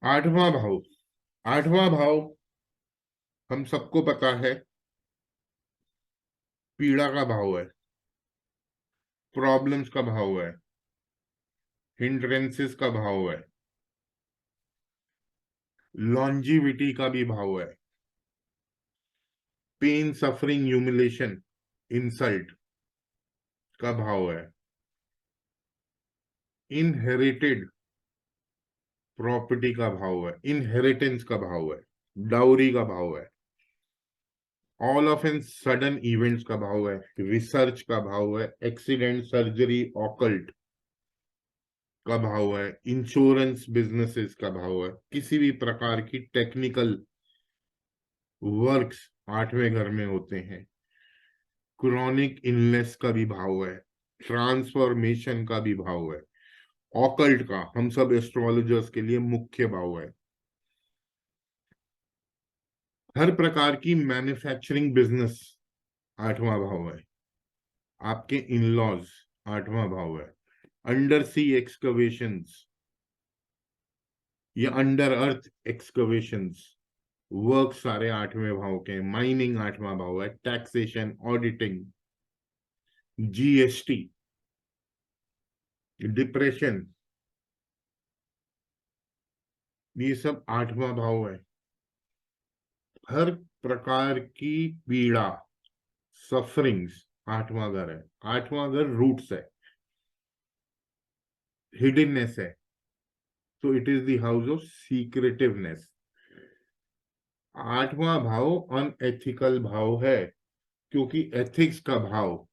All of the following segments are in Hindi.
आठवां भाव। आठवां भाव हम सबको पता है, पीड़ा का भाव है, प्रॉब्लम्स का भाव है, हिंड्रेंसेस का भाव है, लॉन्जिविटी का भी भाव है, पेन सफरिंग ह्यूमिलेशन इंसल्ट का भाव है, इनहेरिटेड प्रॉपर्टी का भाव है, इनहेरिटेंस का भाव है, डाउरी का भाव है, all of an sudden events का भाव है, रिसर्च का भाव है, एक्सीडेंट सर्जरी ऑकल्ट का भाव है, इंश्योरेंस बिजनेसेस का भाव है, किसी भी प्रकार की टेक्निकल वर्क्स आठवें घर में होते हैं, क्रोनिक इलनेस का भी भाव है, ट्रांसफॉर्मेशन का भी भाव है, ऑकल्ट का हम सब एस्ट्रोलॉजर्स के लिए मुख्य भाव है, हर प्रकार की मैन्युफैक्चरिंग बिजनेस आठवां भाव है, आपके इन लॉज आठवां भाव है, अंडर सी एक्सकवेशंस या अंडर अर्थ एक्सकवेशंस वर्क सारे आठवें भाव के, माइनिंग आठवां भाव है, टैक्सेशन ऑडिटिंग जीएसटी डिप्रेशन ये सब आठवां भाव है, हर प्रकार की पीड़ा सफरिंग्स आठवां घर है, आठवां घर रूट्स है, हिडननेस है, तो it is the house of secretiveness. आठवां भाव अनएथिकल भाव है, क्योंकि एथिक्स का भाव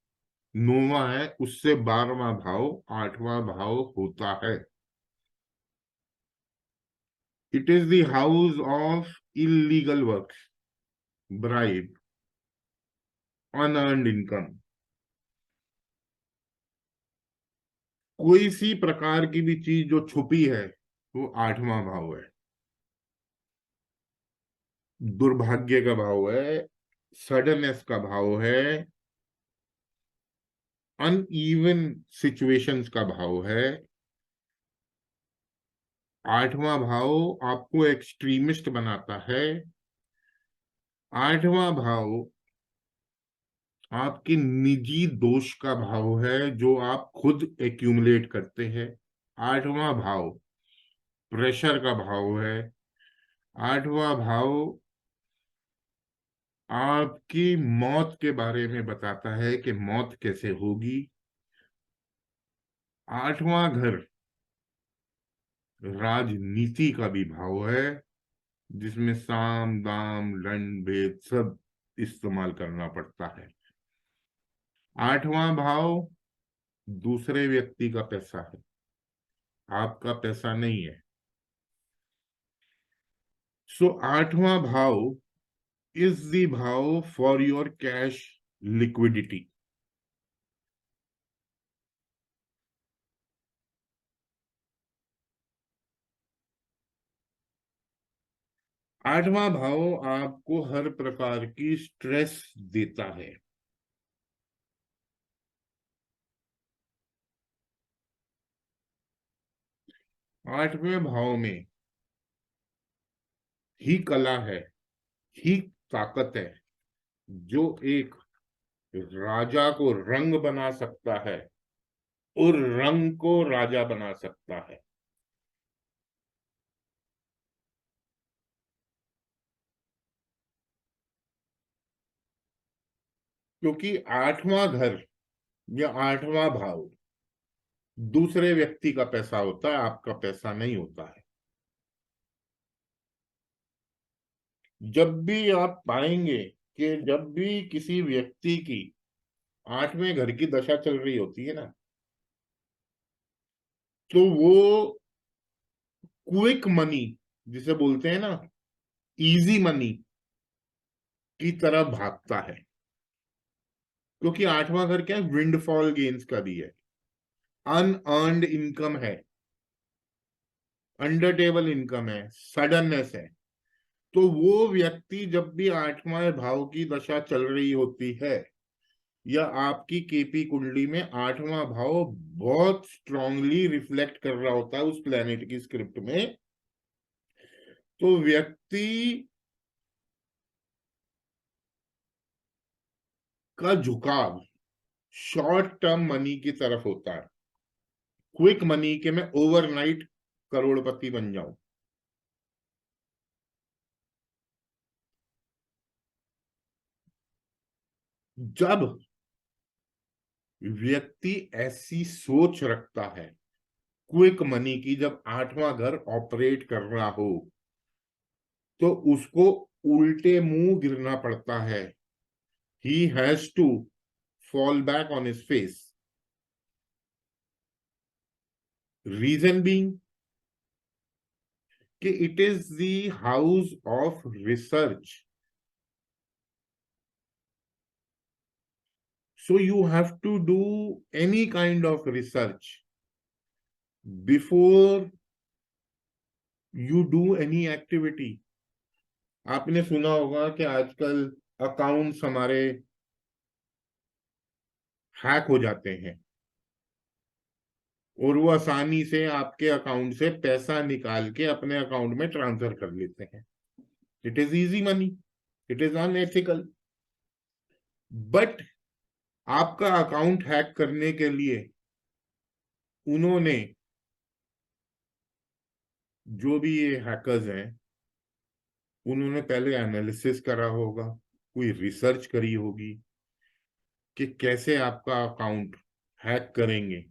नौवां है, उससे 12वां भाव आठवां भाव होता है। It is the house of illegal work, bribe, unearned income, कोई सी प्रकार की भी चीज जो छुपी है वो आठवां भाव है, दुर्भाग्य का भाव है, सडननेस का भाव है, अनइवन सिचुएशंस का भाव है, आठवां भाव आपको एक्सट्रीमिस्ट बनाता है, आठवां भाव आपके निजी दोष का भाव है जो आप खुद एक्यूमुलेट करते हैं, आठवां भाव प्रेशर का भाव है, आठवां भाव आपकी मौत के बारे में बताता है कि मौत कैसे होगी, आठवां घर राजनीति का भी भाव है, जिसमें साम दाम दंड भेद सब इस्तेमाल करना पड़ता है, आठवां भाव दूसरे व्यक्ति का पैसा है, आपका पैसा नहीं है। सो आठवां भाव इज द भाव फॉर योर कैश लिक्विडिटी। आठवां भाव आपको हर प्रकार की स्ट्रेस देता है, आठवें भाव में ही कला है, ही ताकत है, जो एक राजा को रंग बना सकता है और रंग को राजा बना सकता है। क्योंकि आठवां घर या आठवां भाव दूसरे व्यक्ति का पैसा होता है, आपका पैसा नहीं होता है। जब भी आप पाएंगे कि जब भी किसी व्यक्ति की 8वें घर की दशा चल रही होती है ना, तो वो क्विक मनी जिसे बोलते हैं ना, इजी मनी की तरफ भागता है। क्योंकि 8वां घर क्या है, विंडफॉल गेन्स का भी है, अनअर्न्ड इनकम है, अंडर टेबल इनकम है, सडननेस है। तो वो व्यक्ति जब भी 8वां भाव की दशा चल रही होती है, या आपकी केपी कुंडली में 8वां भाव बहुत स्ट्रांगली रिफ्लेक्ट कर रहा होता है उस प्लेनेट की स्क्रिप्ट में, तो व्यक्ति का झुकाव शॉर्ट टर्म मनी की तरफ होता है, क्विक मनी के मैं ओवरनाइट करोड़पति बन जाऊं। जब व्यक्ति ऐसी सोच रखता है क्विक मनी की, जब 8वां घर ऑपरेट कर रहा हो, तो उसको उल्टे मुंह गिरना पड़ता है। He has to fall back on his face. Reason being कि it is the house of research, so you have to do any kind of research before you do any activity। आपने सुना होगा कि आजकल अकाउंट्स हमारे हैक हो जाते हैं, और वो आसानी से आपके अकाउंट से पैसा निकाल के अपने अकाउंट में ट्रांसफर कर लेते हैं। It is easy money, it is unethical. But आपका अकाउंट हैक करने के लिए उन्होंने, जो भी ये हैकर्स हैं, उन्होंने पहले एनालिसिस करा होगा, कोई रिसर्च करी होगी कि कैसे आपका अकाउंट हैक करेंगे।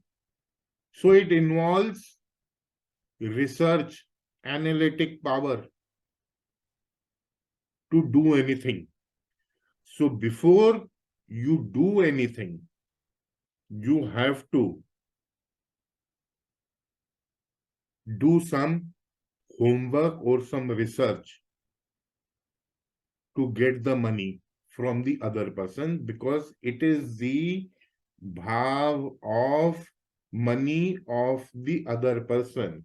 So it involves research, analytic power to do anything. So before you do anything, you have to do some homework or some research to get the money from the other person, because it is the bhav of money of the other person।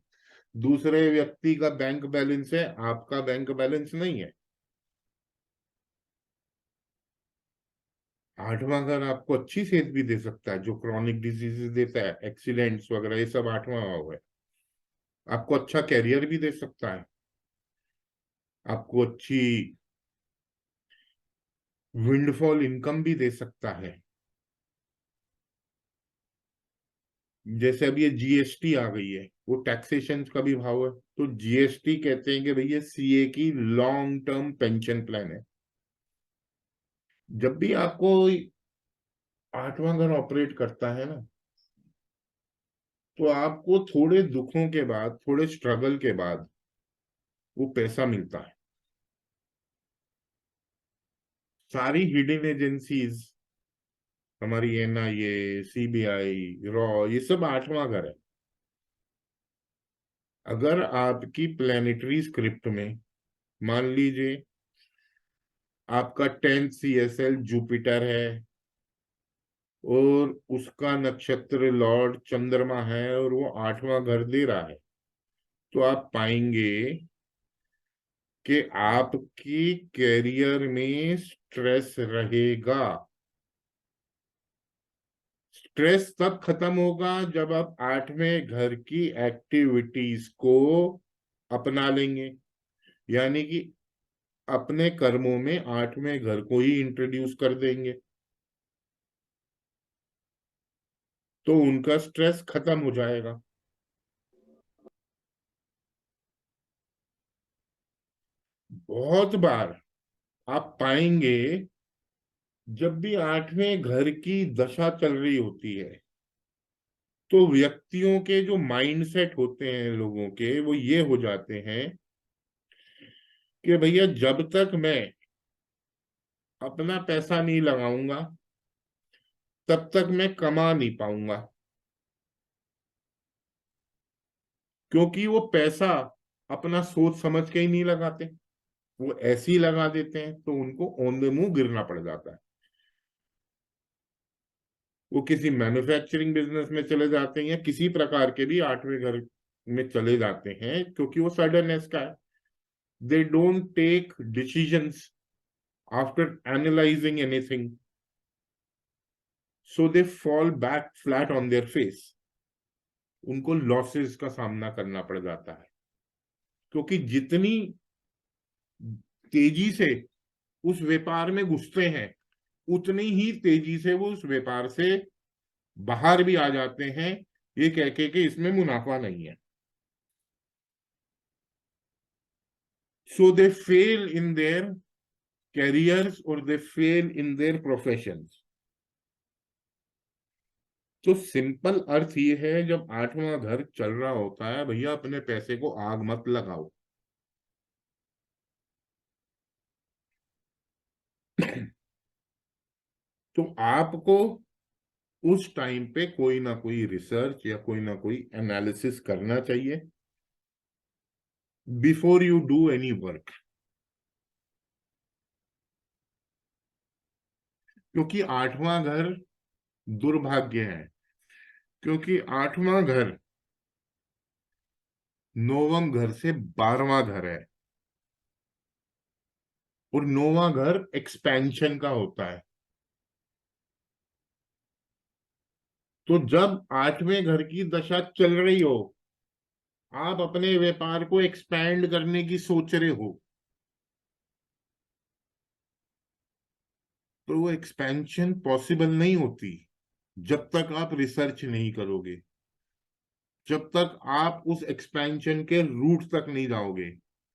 दूसरे व्यक्ति का बैंक बैलेंस है, आपका बैंक बैलेंस नहीं है। 8वां घर आपको अच्छी सेहत भी दे सकता है, जो क्रॉनिक डिजीजेस देता है, एक्सीडेंट्स वगैरह, ये सब 8वां भाव है। आपको अच्छा कैरियर भी दे सकता है, आपको अच्छी विंडफॉल इनकम भी दे सकता है। जैसे अब ये जीएसटी आ गई है, वो टैक्सेशन का भी भाव है। तो जीएसटी कहते हैं कि भैया सीए की लॉन्ग टर्म पेंशन प्लान है। जब भी आपको 8वां घर ऑपरेट करता है ना, तो आपको थोड़े दुखों के बाद, थोड़े स्ट्रगल के बाद वो पैसा मिलता है। सारी हिडन एजेंसीज, हमारी एनआईए, सीबीआई, रॉ, ये सब 8वां घर है। अगर आपकी प्लेनेटरी स्क्रिप्ट में मान लीजिए आपका 10th सीएसएल जुपिटर है, और उसका नक्षत्र लॉर्ड चंद्रमा है, और वो 8वां घर दे रहा है, तो आप पाएंगे कि आपकी कैरियर में स्ट्रेस रहेगा। स्ट्रेस तब खत्म होगा जब आप 8वें घर की एक्टिविटीज को अपना लेंगे, यानी कि अपने कर्मों में 8वें घर को ही इंट्रोड्यूस कर देंगे, तो उनका स्ट्रेस खत्म हो जाएगा। बहुत बार आप पाएंगे जब भी 8वें घर की दशा चल रही होती है, तो व्यक्तियों के जो माइंडसेट होते हैं लोगों के, वो ये हो जाते हैं कि भैया जब तक मैं अपना पैसा नहीं लगाऊंगा, तब तक मैं कमा नहीं पाऊंगा, क्योंकि वो पैसा अपना सोच समझ के ही नहीं लगाते, वो ऐसे ही लगा देते हैं, तो उनको औंधे मुंह गिरना पड़ जाता है। वो किसी मैन्युफैक्चरिंग बिजनेस में चले जाते हैं या किसी प्रकार के भी आठवें घर में चले जाते हैं, क्योंकि वो सडननेस का है। They don't take decisions after analysing anything, so they fall back flat on their face. उनको लॉसेस का सामना करना पड़ जाता है, क्योंकि जितनी तेजी से उस व्यापार में घुसते हैं, उतनी ही तेजी से वो उस व्यापार से बाहर भी आ जाते हैं, ये कह के कि इसमें मुनाफा नहीं है। सो दे फेल इन देयर कैरियर्स और दे फेल इन देयर प्रोफेशंस। तो सिंपल अर्थ ये है, जब आठवां घर चल रहा होता है, भैया अपने पैसे को आग मत लगाओ। तो आपको उस टाइम पे कोई ना कोई रिसर्च या कोई ना कोई एनालिसिस करना चाहिए before you do any work. क्योंकि आठवां घर दुर्भाग्य है, क्योंकि आठवां घर नौवां घर से 12वां घर है, और नौवां घर एक्सपेंशन का होता है। तो जब आठवें घर की दशा चल रही हो, आप अपने व्यापार को एक्सपैंड करने की सोच रहे हो, तो वो एक्सपेंशन पॉसिबल नहीं होती जब तक आप रिसर्च नहीं करोगे, जब तक आप उस एक्सपेंशन के रूट तक नहीं जाओगे,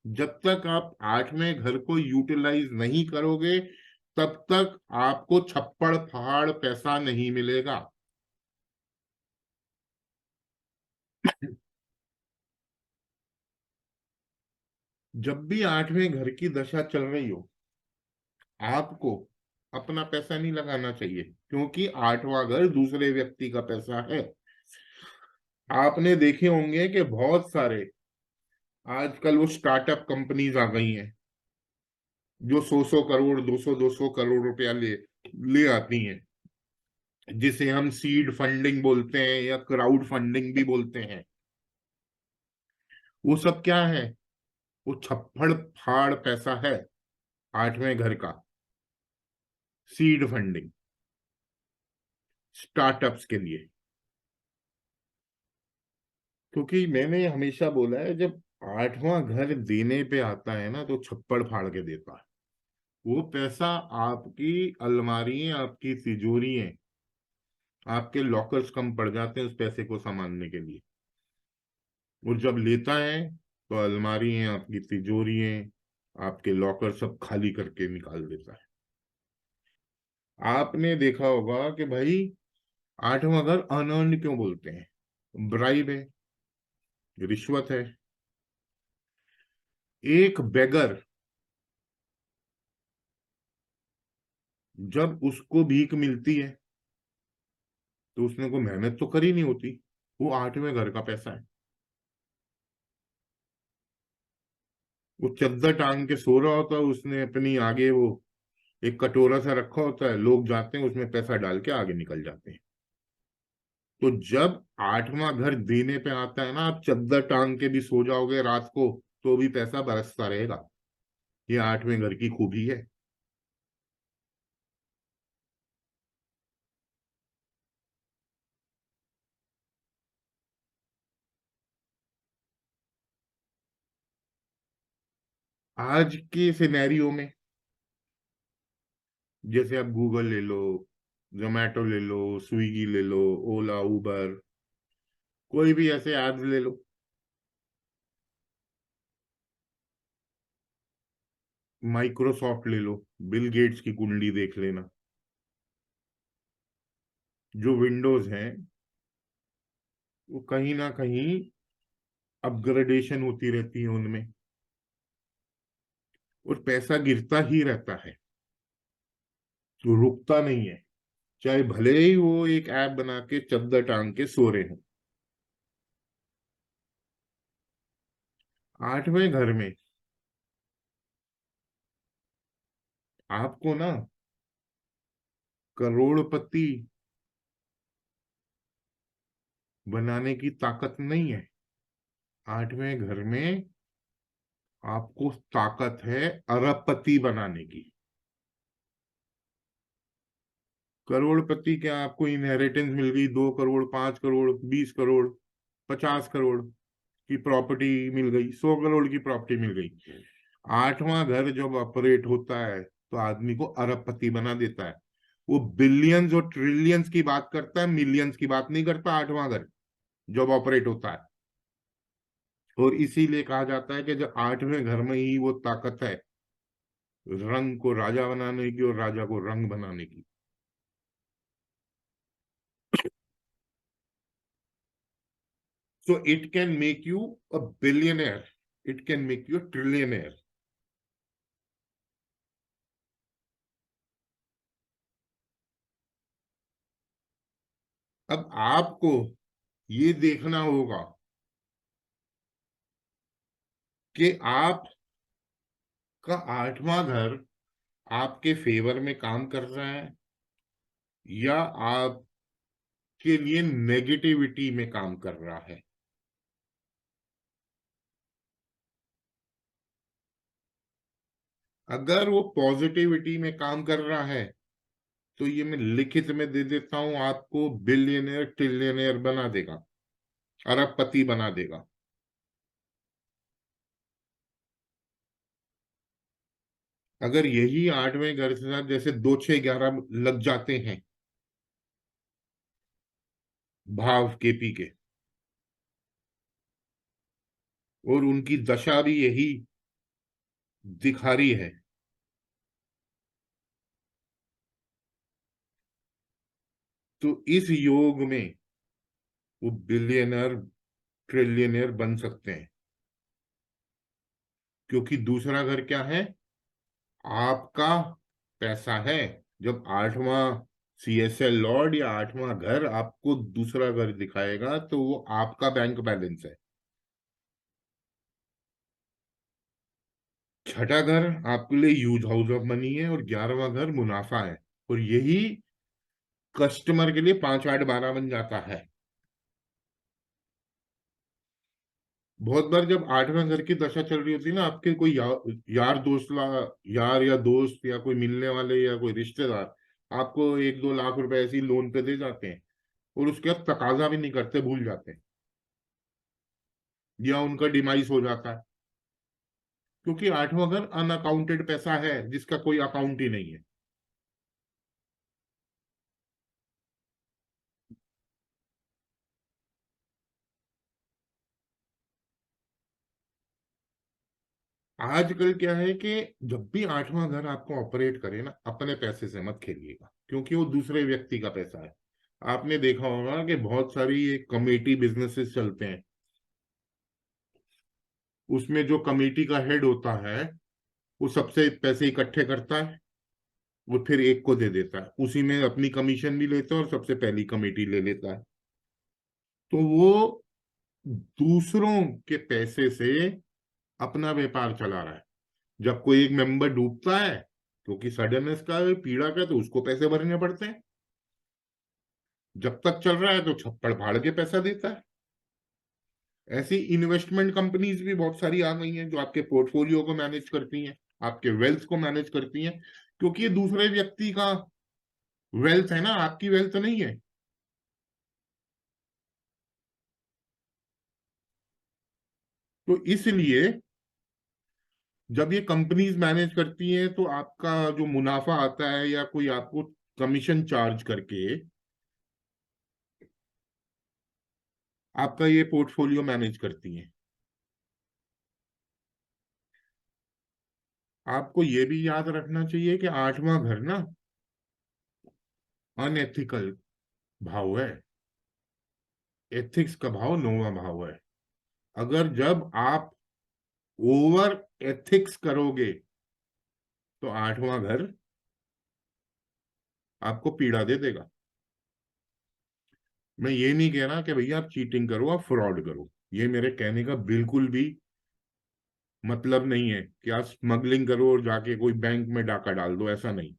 जब तक आप आठवें घर को यूटिलाइज नहीं करोगे, तब तक आपको छप्पड़ फाड़ पैसा नहीं मिलेगा। जब भी आठवें घर की दशा चल रही हो, आपको अपना पैसा नहीं लगाना चाहिए, क्योंकि आठवां घर दूसरे व्यक्ति का पैसा है। आपने देखे होंगे कि बहुत सारे आजकल वो स्टार्टअप कंपनीज आ गई हैं, जो 100 100 करोड़ 200 200 करोड़ रुपया ले आती हैं, जिसे हम सीड फंडिंग बोलते हैं या क्राउड फंडिंग भी बोलते हैं। वो सब क्या है? वो छप्पड़ फाड़ पैसा है आठवें घर का, सीड फंडिंग स्टार्टअप्स के लिए। क्योंकि मैंने हमेशा बोला है, जब आठवां घर देने पे आता है ना, तो छप्पड़ फाड़ के देता है। वो पैसा आपकी अलमारी, आपकी तिजोरी, आपके लॉकर्स कम पड़ जाते हैं उस पैसे को संभालने के लिए। वो जब लेता है, तो अलमारी है, आपकी तिजोरी है, आपके लॉकर सब खाली करके निकाल देता है। आपने देखा होगा कि भाई आठवां घर अनर्न्ड क्यों बोलते हैं? ब्राइब है, रिश्वत है। एक बेगर, जब उसको भीख मिलती है, तो उसने कोई मेहनत तो करी नहीं होती, वो आठवें घर का पैसा है। वो चद्दर टांग के सो रहा होता है, उसने अपनी आगे वो एक कटोरा सा रखा होता है, लोग जाते हैं उसमें पैसा डाल के आगे निकल जाते हैं। तो जब आठवां घर देने पे आता है ना, आप चद्दर टांग के भी सो जाओगे रात को, तो भी पैसा बरसता रहेगा। ये आठवें घर की खूबी है। आज के सिनेरियो में, जैसे आप गूगल ले लो, जोमेटो ले लो, स्विगी ले लो, ओला उबर, कोई भी ऐसे एप्स ले लो, माइक्रोसॉफ्ट ले लो, बिल गेट्स की कुंडली देख लेना। जो विंडोज हैं, वो कहीं ना कहीं अपग्रेडेशन होती रहती है उनमें, और पैसा गिरता ही रहता है, तो रुकता नहीं है। चाहे भले ही वो एक ऐप बना के चद्दर टांग के सो रहे हो। आठवें घर में आपको ना करोड़पति बनाने की ताकत नहीं है। आठवें घर में आपको ताकत है अरबपति बनाने की। करोड़पति क्या, आपको इनहेरिटेंस मिल गई 2 करोड़, 5 करोड़, 20 करोड़, 50 करोड़ की प्रॉपर्टी मिल गई, 100 करोड़ की प्रॉपर्टी मिल गई। आठवां घर जब ऑपरेट होता है तो आदमी को अरबपति बना देता है। वो बिलियंस और ट्रिलियंस की बात करता है, मिलियंस की बात नहीं करता आठवां घर जब ऑपरेट होता है। और इसीलिए कहा जाता है कि जब आठवें घर में ही वो ताकत है रंग को राजा बनाने की और राजा को रंग बनाने की। So it can make you a billionaire. It can make you a trillionaire. अब आपको ये देखना होगा कि आप का आठवां घर आपके फेवर में काम कर रहा है या आपके लिए नेगेटिविटी में काम कर रहा है। अगर वो पॉजिटिविटी में काम कर रहा है तो ये मैं लिखित में दे देता हूं, आपको बिलियनियर ट्रिलियनियर बना देगा, अरबपति बना देगा। अगर यही आठवें घर के साथ जैसे 2 6 11 लग जाते हैं भाव केपी के, और उनकी दशा भी यही दिखा रही है, तो इस योग में वो बिलियनर ट्रिलियनर बन सकते हैं। क्योंकि दूसरा घर क्या है, आपका पैसा है। जब आठवां सीएसएल लॉर्ड या आठवां घर आपको दूसरा घर दिखाएगा तो वो आपका बैंक बैलेंस है। छठा घर आपके लिए यूज हाउस ऑफ मनी है और 11वां घर मुनाफा है। और यही कस्टमर के लिए 5 8 12 बन जाता है। बहुत बार जब आठवें घर की दशा चल रही होती है ना, आपके कोई यार दोस्त यार या दोस्त या कोई मिलने वाले या कोई रिश्तेदार आपको 1 2 लाख रुपए ऐसी लोन पे दे जाते हैं और उसके बाद तकाजा भी नहीं करते, भूल जाते हैं या उनका डिमाइस हो जाता है। क्योंकि आठवां घर अनअकाउंटेड पैसा है जिसका कोई अकाउंट ही नहीं है। आजकल क्या है कि जब भी आठवां घर आपको ऑपरेट करे ना, अपने पैसे से मत खेलिएगा, क्योंकि वो दूसरे व्यक्ति का पैसा है। आपने देखा होगा कि बहुत सारी ये कमेटी बिजनेसेस चलते हैं, उसमें जो कमेटी का हेड होता है वो सबसे पैसे इकट्ठे करता है, वो फिर एक को दे देता है, उसी में अपनी कमीशन भी लेता है और सबसे पहली कमेटी ले लेता है। तो वो दूसरों के पैसे से अपना व्यापार चला रहा है। जब कोई एक मेंबर डूबता है क्योंकि सडननेस का पीड़ा का, तो उसको पैसे भरने पड़ते हैं। जब तक चल रहा है तो छप्पड़ फाड़ के पैसा देता है। ऐसी इन्वेस्टमेंट कंपनीज भी बहुत सारी आ गई हैं जो आपके पोर्टफोलियो को मैनेज करती हैं, आपके वेल्थ को मैनेज करती हैं। क्योंकि ये दूसरे व्यक्ति का वेल्थ है ना, आपकी वेल्थ नहीं है। तो इसलिए जब ये कंपनीज मैनेज करती हैं तो आपका जो मुनाफा आता है या कोई आपको कमीशन चार्ज करके आपका ये पोर्टफोलियो मैनेज करती हैं। आपको ये भी याद रखना चाहिए कि आठवां घर ना अनएथिकल भाव है, एथिक्स का भाव 9वां भाव है। अगर जब आप ओवर एथिक्स करोगे तो आठवां घर आपको पीड़ा दे देगा। मैं ये नहीं कह रहा कि भैया आप चीटिंग करो, आप फ्रॉड करो, ये मेरे कहने का बिल्कुल भी मतलब नहीं है कि आप स्मगलिंग करो और जाके कोई बैंक में डाका डाल दो, ऐसा नहीं।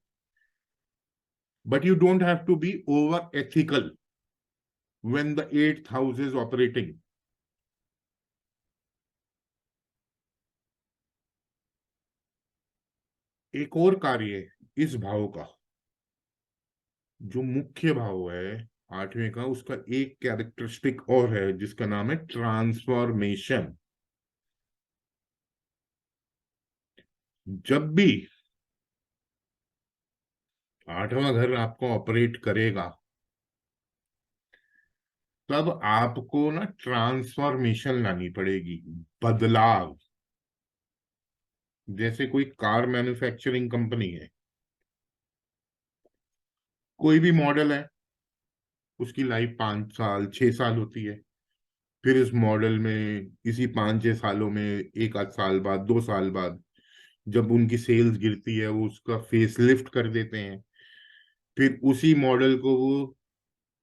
But you don't have to be over ethical when the eighth house is operating. एक और कार्य है इस भाव का, जो मुख्य भाव है आठवें का, उसका एक कैरेक्टरिस्टिक और है जिसका नाम है ट्रांसफॉर्मेशन। जब भी आठवां घर आपको ऑपरेट करेगा, तब आपको ना ट्रांसफॉर्मेशन लानी पड़ेगी, बदलाव। जैसे कोई कार मैन्युफैक्चरिंग कंपनी है, कोई भी मॉडल है, उसकी लाइफ 5 साल 6 साल होती है। फिर इस मॉडल में इसी 5 6 सालों में एक आध साल बाद 2 साल बाद जब उनकी सेल्स गिरती है, वो उसका फेस लिफ्ट कर देते हैं। फिर उसी मॉडल को वो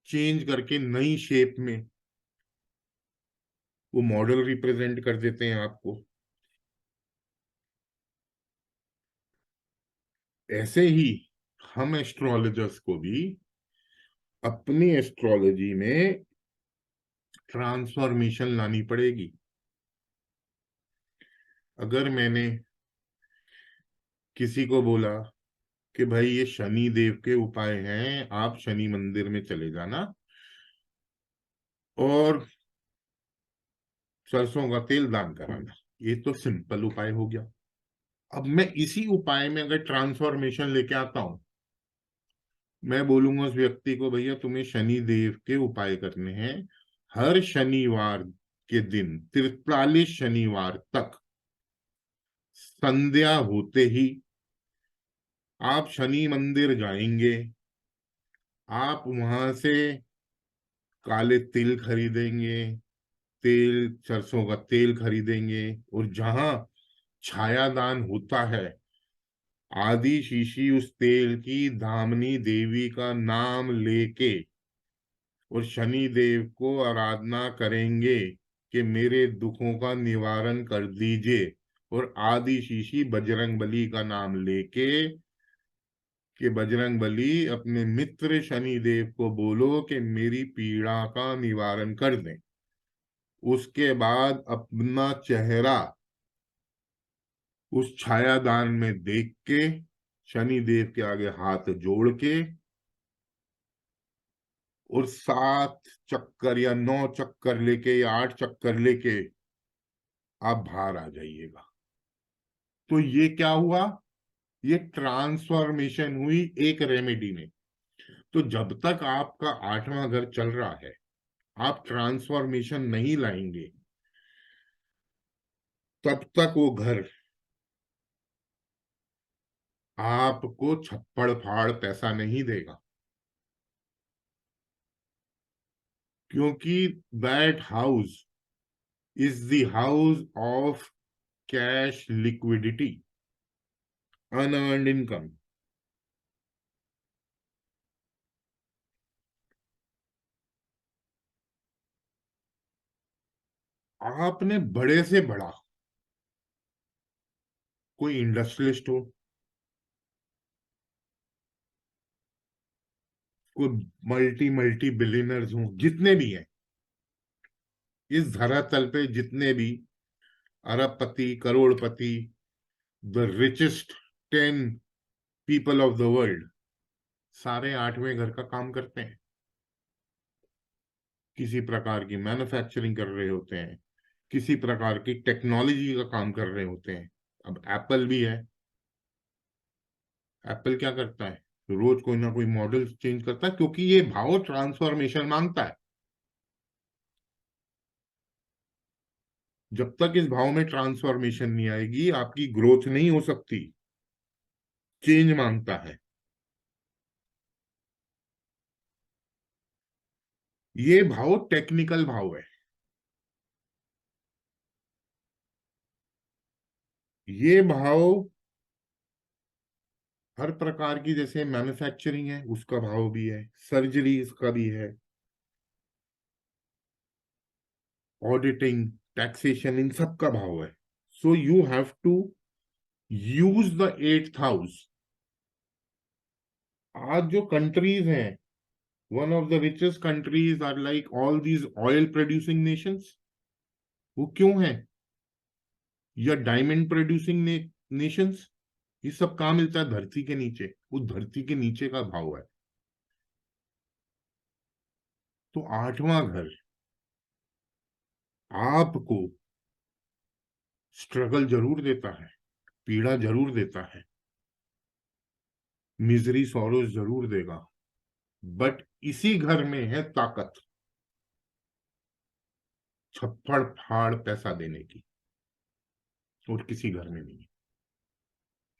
चेंज करके नई शेप में वो मॉडल रिप्रेजेंट कर देते हैं आपको। ऐसे ही हम एस्ट्रोलॉजर्स को भी अपनी एस्ट्रोलॉजी में ट्रांसफॉर्मेशन लानी पड़ेगी। अगर मैंने किसी को बोला कि भाई ये शनि देव के उपाय हैं, आप शनि मंदिर में चले जाना और सरसों का तेल दान कराना, ये तो सिंपल उपाय हो गया। अब मैं इसी उपाय में अगर ट्रांसफॉर्मेशन लेके आता हूं, मैं बोलूंगा उस व्यक्ति को, भैया तुम्हें शनि देव के उपाय करने हैं। हर शनिवार के दिन 43 शनिवार तक संध्या होते ही आप शनि मंदिर जाएंगे। आप वहां से काले तिल खरीदेंगे, तेल सरसों का तेल खरीदेंगे, और जहां छायादान होता है, आदि शीशी उस तेल की धामनी देवी का नाम लेके और शनि देव को आराधना करेंगे कि मेरे दुखों का निवारण कर दीजिए। और आदि शीशी बजरंग बली का नाम लेके कि बजरंग बली अपने मित्र शनि देव को बोलो कि मेरी पीड़ा का निवारण कर दें। उसके बाद अपना चेहरा उस छायादान में देख के शनि देव के आगे हाथ जोड़ के और 7 चक्कर या 9 चक्कर लेके या 8 चक्कर लेके आप बाहर आ जाइएगा। तो ये क्या हुआ, ये ट्रांसफॉर्मेशन हुई एक रेमेडी में। तो जब तक आपका आठवां घर चल रहा है, आप ट्रांसफॉर्मेशन नहीं लाएंगे, तब तक वो घर आपको छप्पड़ फाड़ पैसा नहीं देगा। क्योंकि that house is the house of cash liquidity, unearned income. आपने बड़े से बड़ा कोई इंडस्ट्रियलिस्ट हो, कोई मल्टी मल्टी बिलियनर्स हो, जितने भी हैं इस धरातल पे, जितने भी अरबपति करोड़पति, the richest 10 people of the world, सारे आठवें घर का काम करते हैं। किसी प्रकार की मैन्युफैक्चरिंग कर रहे होते हैं, किसी प्रकार की टेक्नोलॉजी का काम कर रहे होते हैं। अब एप्पल भी है। एप्पल क्या करता है, रोज कोई ना कोई मॉडल चेंज करता है, क्योंकि ये भाव ट्रांसफॉर्मेशन मांगता है। जब तक इस भाव में ट्रांसफॉर्मेशन नहीं आएगी, आपकी ग्रोथ नहीं हो सकती। चेंज मांगता है। ये भाव टेक्निकल भाव है। ये भाव हर प्रकार की, जैसे मैन्युफैक्चरिंग है उसका भाव भी है, सर्जरी का भी है, ऑडिटिंग, टैक्सेशन, इन सब का भाव है. So you have to use the 8th house. आज जो कंट्रीज हैं, one of the richest countries are like all these oil producing nations. वो क्यों है? या डायमंड प्रोड्यूसिंग नेशंस. ये सब कहाँ मिलता है? धरती के नीचे. उस धरती के नीचे का भाव है. तो 8वां घर आपको स्ट्रगल जरूर देता है, पीड़ा जरूर देता है, मिजरी सॉरोज जरूर देगा, बट इसी घर में है ताकत छप्पड़ फाड़ पैसा देने की, और किसी घर में नहीं.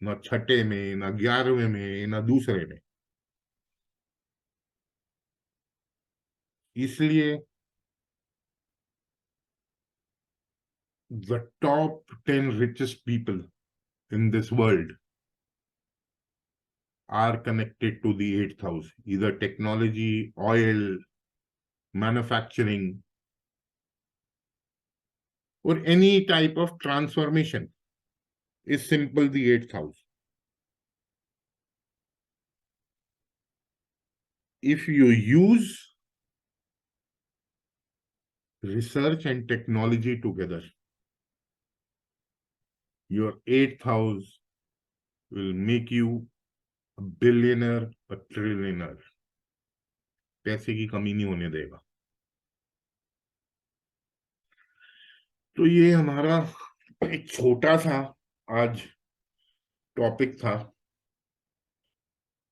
न छठे में, न 11वें में, न दूसरे में. इसलिए the top 10 richest people in this world are connected to the 8th house. Either technology, oil, manufacturing, or any type of transformation is simple the 8th house. If you use research and technology together, your 8th house will make you a billionaire, a trillionaire. पैसे की कमी नहीं होने देगा. तो ये हमारा एक छोटा सा आज टॉपिक था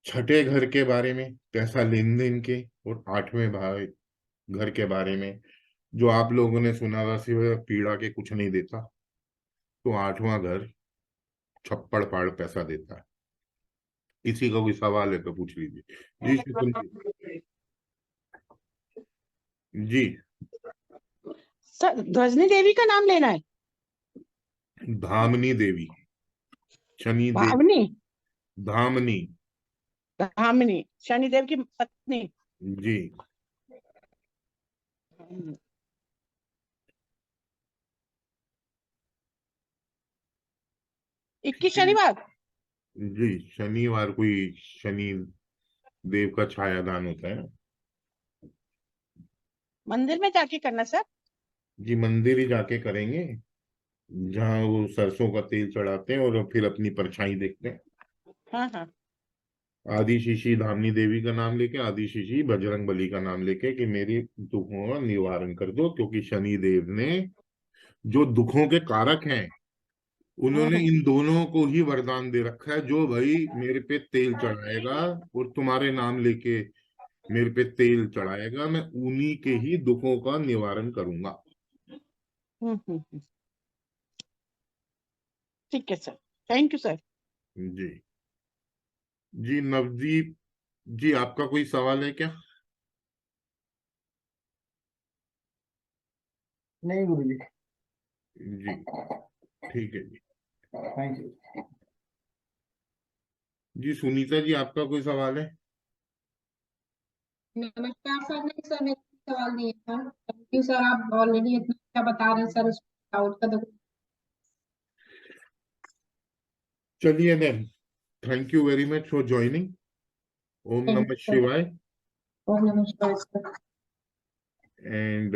छठे घर के बारे में, पैसा लेन देन के, और 8वें भाई घर के बारे में. जो आप लोगों ने सुना था सिवाय पीड़ा के कुछ नहीं देता. तो 8वां घर छप्पड़ फाड़ पैसा देता है. किसी का कोई सवाल है तो पूछ लीजिए. जी शुक्र जी. सर ध्वजनी देवी का नाम लेना है. धामनी देवी, शनि देव. भावनी, धामनी. धामिनी, शनिदेव की पत्नी. जी. 21 शनिवार. जी, शनिवार कोई शनि देव का छायादान होता है. मंदिर में जाके करना सर. जी, मंदिर ही जाके करेंगे जहाँ वो सरसों का तेल चढ़ाते हैं और फिर अपनी परछाई देखते हैं. हाँ हाँ. आदि शिशी धामनी देवी का नाम लेके, आदि शिशी बजरंग बली का नाम लेके कि मेरी दुखों का निवारण कर दो, क्योंकि शनि देव ने जो दुखों के कारक हैं उन्होंने इन दोनों को ही वरदान दे रखा है. जो भाई मेरे पे तेल चढ़ाएगा और तुम्हारे नाम लेके मेरे पे तेल चढ़ाएगा, मैं उन्हीं के ही दुखों का निवारण करूंगा. ठीक है सर. Thank you sir. जी. जी नवदीप जी, आपका कोई सवाल है क्या? नहीं गुरुजी. जी ठीक है जी. Thank you. जी सुनीता जी, आपका कोई सवाल है? नमस्कार सर. नहीं सर, मेरा कोई सवाल नहीं था. थैंक यू सर, आप ऑलरेडी इतना अच्छा बता रहे हैं सर. उस डाउट का तो चलिए then, thank you very much for joining. ओम नमः शिवाय. ओम नमः शिवाय सर. एंड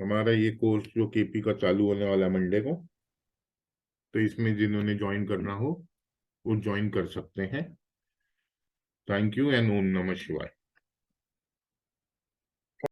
हमारा ये कोर्स जो केपी का चालू होने वाला है मंडे को, तो इसमें जिन्होंने ज्वाइन करना हो वो ज्वाइन कर सकते हैं. थैंक यू एंड ओम नमः शिवाय.